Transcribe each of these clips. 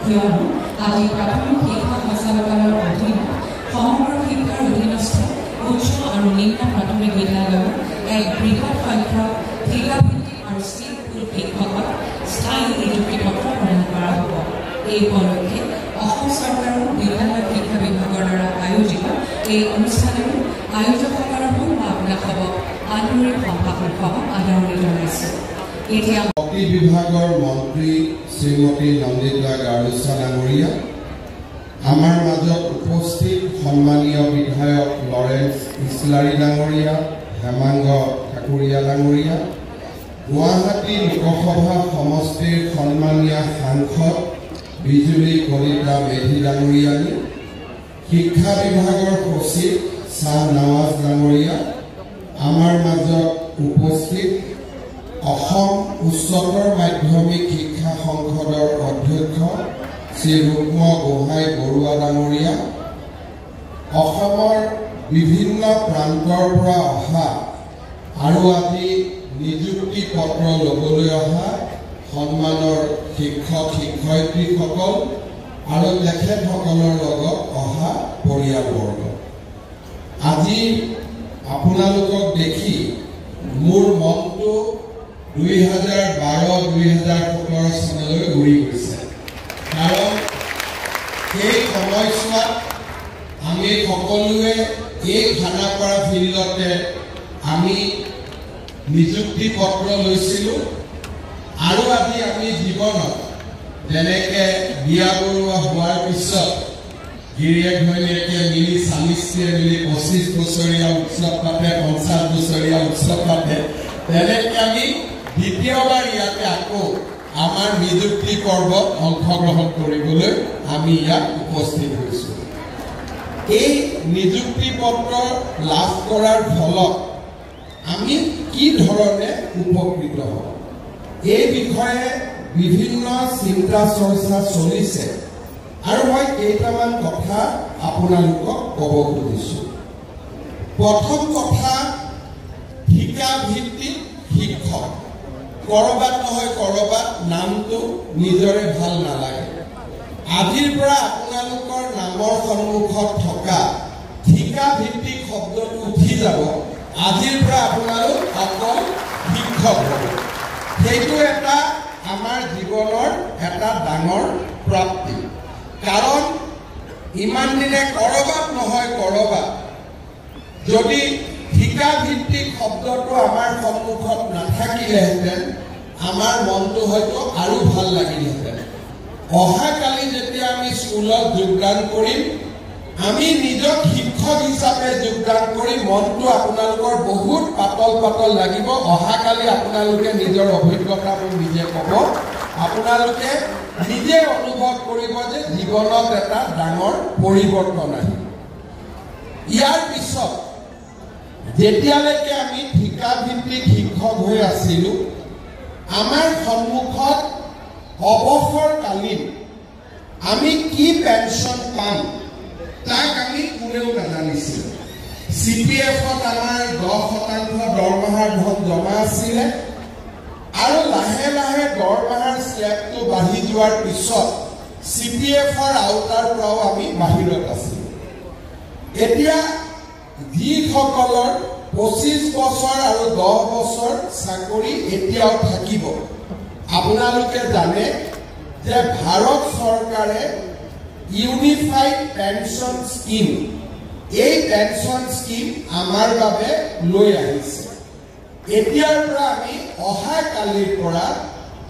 কিয়নো আজি প্ৰাথমিক শিক্ষা সঞ্চালকালয়ৰ অধীনত সমগ্ৰ শিক্ষাৰ অধীনস্থ উচ্চ আৰু নিম্ন প্ৰাথমিক বিদ্যালয়ৰ এক বৃহৎ সংখ্যক ঠিকাভিত্তিক আৰু স্কিলফুল শিক্ষকক স্থায়ী নিযুক্তি পত্ৰ প্ৰদান কৰা হ'ব। এই উপলক্ষে অসম চৰকাৰৰ বিদ্যালয় শিক্ষা বিভাগৰ দ্বাৰা আয়োজিত এই অনুষ্ঠানৰ আয়োজকসকলৰ হৈ আপোনালোকক আন্তৰিক সম্ভাষণ আদৰণি জনাইছোঁ। এতিয়া শক্তি বিভাগৰ মন্ত্ৰী শ্ৰীমতী নন্দিতা গাৰুচা ডাঙৰীয়া, আমাৰ মাজত উপস্থিত সন্মানীয় বিধায়ক লৰেন্স ইছলাৰী ডাঙৰীয়া, হেমাংগ ঠাকুৰীয়া ডাঙৰীয়া, গুৱাহাটী লোকসভা সমষ্টিৰ সন্মানীয় সাংসদ বিজুলী কলিতা মেধি ডাঙৰীয়ানী, শিক্ষা বিভাগৰ সচিব শ্বাহ নৱাজ ডাঙৰীয়া, আমাৰ মাজত উপস্থিত অসম উচ্চতৰ মাধ্যমিক শিক্ষা সংসদৰ অধ্যক্ষ শ্ৰী ৰুক্ম গোহাঁই বৰুৱা ডাঙৰীয়া, অসমৰ বিভিন্ন প্ৰান্তৰ পৰা অহা আৰু আজি নিযুক্তি পত্ৰ ল'বলৈ অহা সন্মানৰ শিক্ষক শিক্ষয়িত্ৰীসকল আৰু তেখেতসকলৰ লগত অহা পৰিয়ালবৰ্গ, আজি আপোনালোকক দেখি মোৰ মনটো 2012-2017 চনলৈ ঘূৰি গৈছে। কাৰণ সেই সময়ছোৱাত আমি সকলোৱে এই খানাপাৰা ফিল্ডতে আমি নিযুক্তি পত্ৰ লৈছিলোঁ আৰু আজি আমি জীৱনত যেনেকৈ বিয়া বৰুৱা হোৱাৰ পিছত গিৰিয়েক ঘৈণীয়েকে মিলি স্বামী-স্ত্ৰীয়ে মিলি 25 বছৰীয়া উৎসৱ পাতে, 50 বছৰীয়া উৎসৱ পাতে, তেনেকৈ আমি দ্বিতীয়বাৰ ইয়াতে আকৌ আমাৰ নিযুক্তি পৰ্বত অংশগ্ৰহণ কৰিবলৈ আমি ইয়াত উপস্থিত হৈছোঁ। এই নিযুক্তি পত্ৰ লাভ কৰাৰ ফলত আমি কি ধৰণে উপকৃত হওঁ, এই বিষয়ে বিভিন্ন চিন্তা চৰ্চা চলিছে আৰু মই কেইটামান কথা আপোনালোকক ক'ব খুজিছোঁ। প্ৰথম কথা, ঠিকাভিত্তিক শিক্ষক। কৰবাত নহয় কৰবাত নামটো নিজৰে ভাল নালাগে। আজিৰ পৰা আপোনালোকৰ নামৰ সন্মুখত থকা ঠিকাভিত্তিক শব্দটো উঠি যাব। আজিৰ পৰা আপোনালোক অকল শিক্ষক হ'ব। সেইটো এটা আমাৰ জীৱনৰ এটা ডাঙৰ প্ৰাপ্তি। কাৰণ ইমান দিনে কৰবাত নহয় কৰবাত যদি ঠিকাভিত্তিক শব্দটো আমাৰ সন্মুখত নাথাকিলেহেঁতেন আমাৰ মনটো হয়তো আৰু ভাল লাগিলেহেঁতেন। অহাকালি যেতিয়া আমি স্কুলত যোগদান কৰিম, আমি নিজক শিক্ষক হিচাপে যোগদান কৰি মনটো আপোনালোকৰ বহুত পাতল পাতল লাগিব। অহাকালি আপোনালোকে নিজৰ অভিজ্ঞতা মোক নিজে ক'ব, আপোনালোকে নিজে অনুভৱ কৰিব যে জীৱনত এটা ডাঙৰ পৰিৱৰ্তন আহিব। ইয়াৰ পিছত যেতিয়ালৈকে আমি ঠিকাভিত্তিক শিক্ষক হৈ আছিলোঁ, আমাৰ সন্মুখত অৱসৰকালীন আমি কি পেঞ্চন পাম তাক আমি কোনেও নাজানিছিলোঁ। CPF-ত আমাৰ 10% দৰমহাৰ ধন জমা আছিলে আৰু লাহে লাহে দৰমহাৰ স্লেবটো বাঢ়ি যোৱাৰ পিছত CPF-ৰ আওতাৰ পৰাও আমি বাহিৰত আছিলোঁ। এতিয়া যিসকলৰ 25 বছৰ আৰু 10 বছৰ চাকৰি এতিয়াও থাকিব, আপোনালোকে জানে যে ভাৰত চৰকাৰে ইউনিফাইড পেঞ্চন স্কিম, এই পেঞ্চন স্কিম আমাৰ বাবে লৈ আহিছে। এতিয়াৰ পৰা আমি অহাকালিৰ পৰা,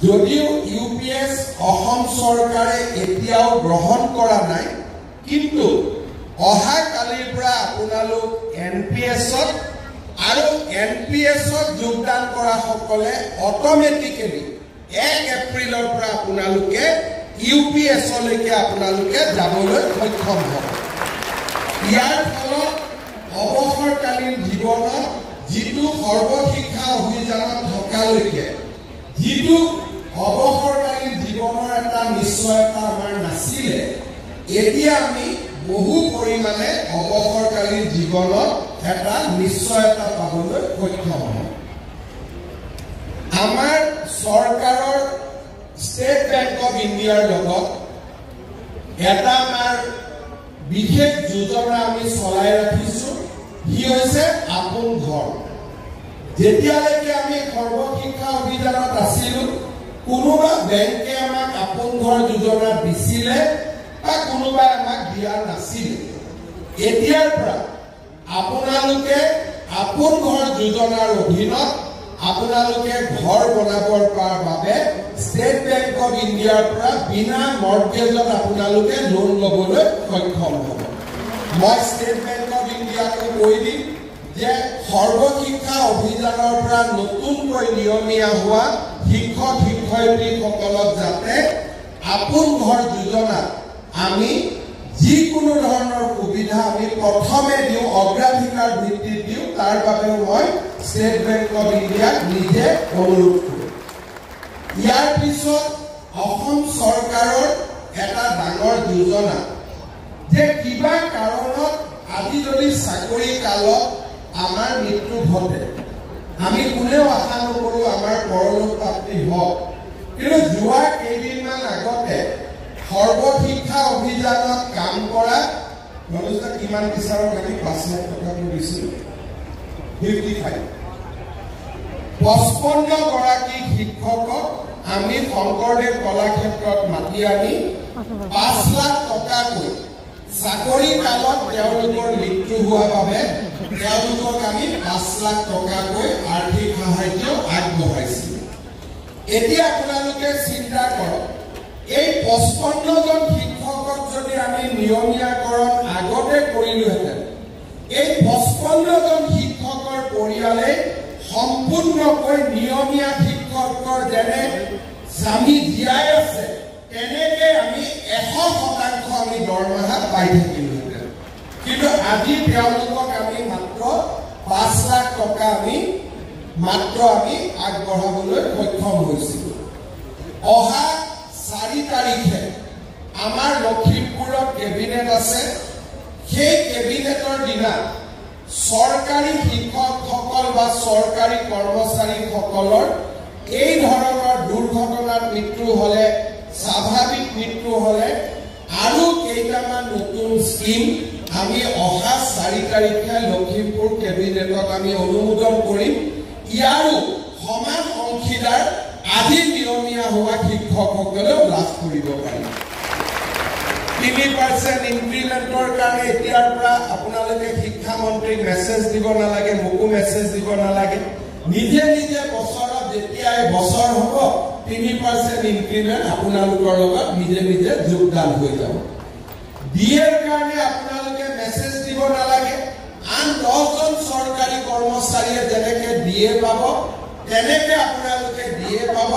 যদিও UPS অসম চৰকাৰে এতিয়াও গ্ৰহণ কৰা নাই, কিন্তু অহাকালিৰ পৰা আপোনালোক NPS-ত আৰু NPS-ত যোগদান কৰা সকলে অট'মেটিকেলি 1 এপ্ৰিলৰ পৰা আপোনালোকে UPS-লৈকে আপোনালোকে যাবলৈ সক্ষম হ'ব। ইয়াৰ ফলত অৱসৰকালীন জীৱনত যিটো সৰ্বশিক্ষা অভিযানত থকালৈকে যিটো অৱসৰকালীন জীৱনৰ এটা নিশ্চয়তা আমাৰ নাছিলে, এতিয়া আমি বহু পৰিমাণে অৱসৰকালীন জীৱনত এটা নিশ্চয়তা পাবলৈ সক্ষম হ'ম। আমাৰ চৰকাৰৰ ষ্টেট বেংক অফ ইণ্ডিয়াৰ লগত এটা আমাৰ বিশেষ যোজনা আমি চলাই ৰাখিছো হি হৈছে আপোন ঘৰ যেতিয়ালৈকে আমি সৰ্বশিক্ষা অভিযানত আছিলো কোনোবা বেংকে আমাক আপোন ঘৰ যোজনা দিছিলে বা কোনোবা আমাক দিয়া নাছিল এতিয়াৰ পৰা আপোনালোকে আপোন ঘৰ যোজনাৰ অধীনত আপোনালোকে ঘৰ বনাবৰ বাবে ষ্টেট বেংক অফ ইণ্ডিয়াৰ পৰা বিনা মৰ্টগেজত আপোনালোকে লোন ল'বলৈ সক্ষম হ'ব মই ষ্টেট বেংক অফ ইণ্ডিয়াক কৈ দিম যে সৰ্বশিক্ষা অভিযানৰ পৰা নতুনকৈ নিয়মীয়া হোৱা শিক্ষক শিক্ষয়িত্ৰীসকলক যাতে আপোন ঘৰ যোজনা আমি যিকোনো ধৰণৰ সুবিধা আমি প্ৰথমে দিওঁ অগ্ৰাধিকাৰ ভিত্তিত দিওঁ তাৰ বাবেও মই ষ্টেট বেংক অফ ইণ্ডিয়াক নিজে অনুৰোধ কৰোঁ ইয়াৰ পিছত অসম চৰকাৰৰ এটা ডাঙৰ যোজনা যে কিবা কাৰণত আজি যদি চাকৰি কালত আমাৰ মৃত্যু ঘটে আমি কোনেও আশা নকৰোঁ আমাৰ পৰলোক প্ৰাপ্তি হওক কিন্তু যোৱা কেইদিনমান আগতে সৰ্বশিক্ষা অভিযানত কাম কৰা মনোজা কিমান বিচাৰৰ কাৰণে 5 লাখ টকা দিছিল 55 গৰাকী শিক্ষকক আমি শংকৰদেৱ কলাক্ষেত্ৰত মাতি আনি 5 লাখ টকাকৈ চাকৰি কালত তেওঁলোকৰ মৃত্যু হোৱা বাবে তেওঁলোকক আমি 5 লাখ টকাকৈ আৰ্থিক সাহায্য আগবঢ়াইছিল এতিয়া আপোনালোকে চিন্তা কৰক এই 55 জন শিক্ষকক যদি আমি নিয়মীয়াকৰণ আগতে কৰিলোহেঁতেন এই 55 জন শিক্ষকৰ পৰিয়ালে সম্পূৰ্ণকৈ নিয়মীয়া শিক্ষকৰ যেনে স্বামী জীয়াই আছে তেনেকে আমি 100% আমি দৰমহা পাই থাকিলোহেঁতেন কিন্তু আজি তেওঁলোকক আমি মাত্ৰ 5 লাখ টকা আমি আগবঢ়াবলৈ সক্ষম হৈছিলোঁ অহা 4 তাৰিখে আমাৰ লখিমপুৰত কেবিনেট আছে সেই কেবিনেটৰ দিনা চৰকাৰী শিক্ষকসকল বা চৰকাৰী কৰ্মচাৰীসকলৰ এই ধৰণৰ দুৰ্ঘটনাত মৃত্যু হলে স্বাভাৱিক মৃত্যু হলে আৰু কেইটামান নতুন স্কিম আমি অহা 4 তাৰিখে লখিমপুৰ কেবিনেটত আমি অনুমোদন কৰিম ইয়াৰো সমান অংশীদাৰ আজি নিয়মীয়া হোৱা শিক্ষকসকলেও লাভ কৰিব পাৰিব 3% ইনক্ৰিমেন্টৰ কাৰণে এতিয়াৰ পৰা আপোনালোকে শিক্ষা মন্ত্ৰীক মেছেজ দিব নালাগে মোকো মেছেজ দিব নালাগে নিজে নিজে বছৰত যেতিয়াই বছৰ হ'ব 3% ইনক্ৰিমেন্ট আপোনালোকৰ লগত নিজে নিজে যোগদান হৈ যাব ডিএৰ কাৰণে আপোনালোকে মেছেজ দিব নালাগে আন 10 জন চৰকাৰী কৰ্মচাৰীয়ে যেনেকে ডিএ পাব তেনেকে আপোনালোকে ডিএ পাব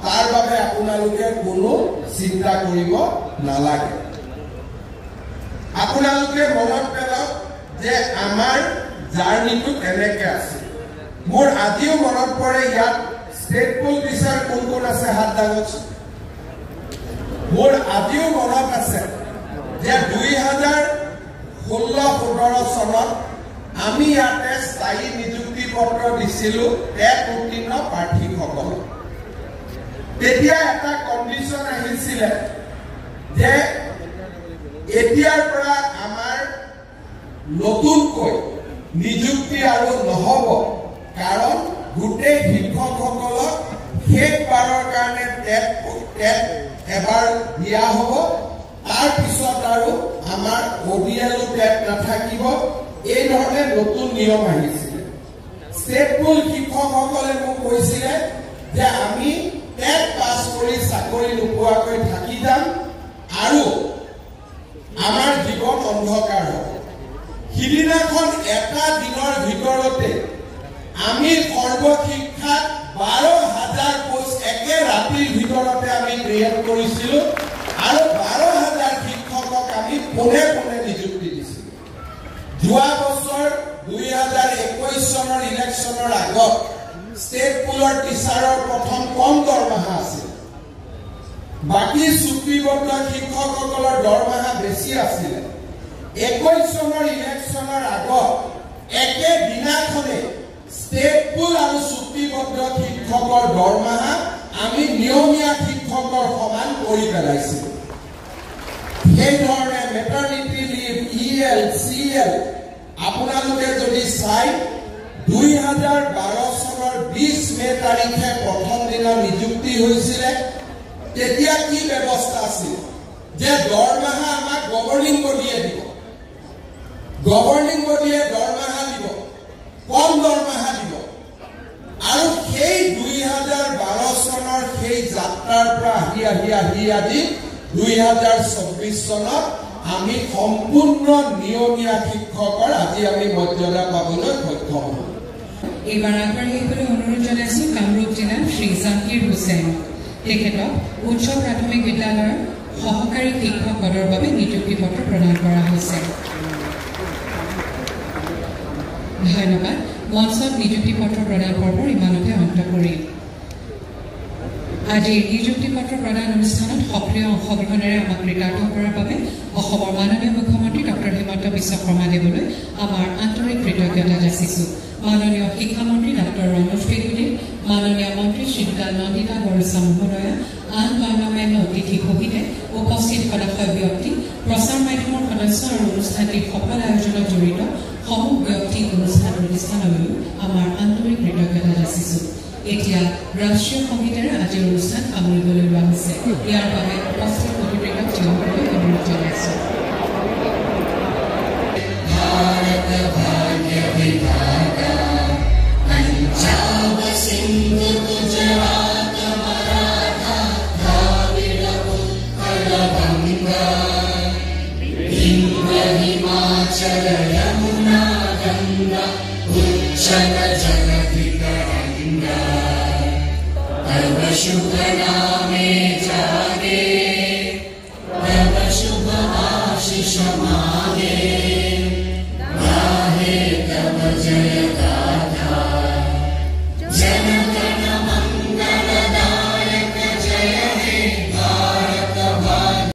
তাৰ বাবে আপোনালোকে কোনো চিন্তা কৰিব নালাগে আপোনালোকে মনত পেলাওক যে আমাৰ জাৰ্নিটো কেনেকে আছে মোৰ আজিও মনত পৰে ইয়াত ষ্টেট পুল টিচাৰ কোন কোন আছে হাত দাঙকচোন মোৰ আজিও মনত আছে যে 2016-17 চনত আমি ইয়াতে স্থায়ী নিযুক্তি পত্ৰ দিছিলোঁ টেট উত্তীৰ্ণ প্ৰাৰ্থীসকলক তেতিয়া এটা কণ্ডিশ্যন আহিছিলে যে এতিয়াৰ পৰা আমাৰ নতুনকৈ নিযুক্তি আৰু নহব কাৰণ গোটেই শিক্ষকসকলক শেষবাৰৰ কাৰণে টেট এবাৰ দিয়া হ'ব তাৰ পিছত আৰু আমাৰ ODL টেট নাথাকিব এই ধৰণে নতুন নিয়ম আহিছিল ষ্টেট পুল শিক্ষকসকলে মোক কৈছিলে যে আমি টেট পাছ কৰি চাকৰি নোপোৱাকৈ থাকি যাম আৰু আমাৰ জীৱন অন্ধকাৰ হ'ব সিদিনাখন এটা দিনৰ ভিতৰতে আমি সৰ্বশিক্ষাত 12,000 পোষ্ট একে ৰাতিৰ ভিতৰতে আমি ক্ৰিয়েট কৰিছিলোঁ আৰু 12,000 শিক্ষকক আমি পোনে পোনে নিযুক্তি দিছিলোঁ যোৱা বছৰ 2021 চনৰ ইলেকশ্যনৰ আগত ষ্টেট পুলৰ টিচাৰৰ প্ৰথম কম দৰমহা আছিল বাকি চুক্তিবদ্ধ শিক্ষকসকলৰ দৰমহা বেছি আছিল 21 চনৰ ইলেকশ্যনৰ আগত একে দিনাখনে ষ্টেট পুল আৰু চুক্তিবদ্ধ শিক্ষকৰ দৰমহা আমি নিয়মীয়া শিক্ষকৰ সমান কৰি পেলাইছিলোঁ সেই ধৰণে মেটাৰনিটি লিভ EL CL আপোনালোকে যদি চাই 2012 চনৰ 20 মে তাৰিখে প্ৰথম দিনা নিযুক্তি হৈছিল তেতিয়া কি ব্যৱস্থা আছিল যে দৰমহা আমাক গভৰ্নিং বডিয়ে দিব গভৰ্নিং বডিয়ে দৰমহা দিব কম দৰমহা দিব আৰু সেই 2012 চনৰ সেই যাত্ৰাৰ পৰা আহি 2024 চনত আমি সম্পূৰ্ণ নিয়মীয়া শিক্ষকৰ আজি আমি মৰ্যাদা পাবলৈ সক্ষম হম এইবাৰ আগবাঢ়িবলৈ অনুৰোধ জনাইছো কামৰূপ জিলাৰ শ্ৰী জাকিৰ হুছেইন তেখেতক উচ্চ প্ৰাথমিক বিদ্যালয়ৰ সহকাৰী শিক্ষক পদৰ বাবে নিযুক্তি পত্ৰ প্ৰদান কৰা হৈছে ধন্যবাদ মঞ্চত নিযুক্তি পত্ৰ প্ৰদান পৰ্বৰ ইমানতে অন্ত কৰিম আজি নিযুক্তি পত্ৰ প্ৰদান অনুষ্ঠানত সক্ৰিয় অংশগ্ৰহণেৰে আমাক কৃতাৰ্থ কৰাৰ বাবে অসমৰ মাননীয় মুখ্যমন্ত্ৰী ডক্টৰ হিমন্ত বিশ্ব শৰ্মা দেৱলৈ আমাৰ আন্তৰিক কৃতজ্ঞতা যাচিছোঁ মাননীয় শিক্ষামন্ত্ৰী ডক্টৰ ৰমেশ পেগুলী মাননীয় মন্ত্ৰী শ্ৰীমতী নন্দিতা বৰুৱা মহোদয়া আন গণ্যমান্য অতিথি সহিতে উপস্থিত সদস্য ব্যক্তি প্ৰচাৰ মাধ্যমৰ সদস্য আৰু অনুষ্ঠানটিৰ সফল আয়োজনত জড়িত সমূহ ব্যক্তি অনুষ্ঠান প্ৰতিষ্ঠানলৈ আমাৰ আন্তৰিক কৃতজ্ঞতা যাচিছোঁ এতিয়া ৰাষ্ট্ৰীয় সংগীতেৰে আজিৰ অনুষ্ঠান সামৰিবলৈ লোৱা হৈছে ইয়াৰ বাবে উপস্থিত অতিথিক থিয় হ'বলৈ অনুৰোধ জনাইছোঁ शुभ नामे जागे तब शुभ आशीष मांगे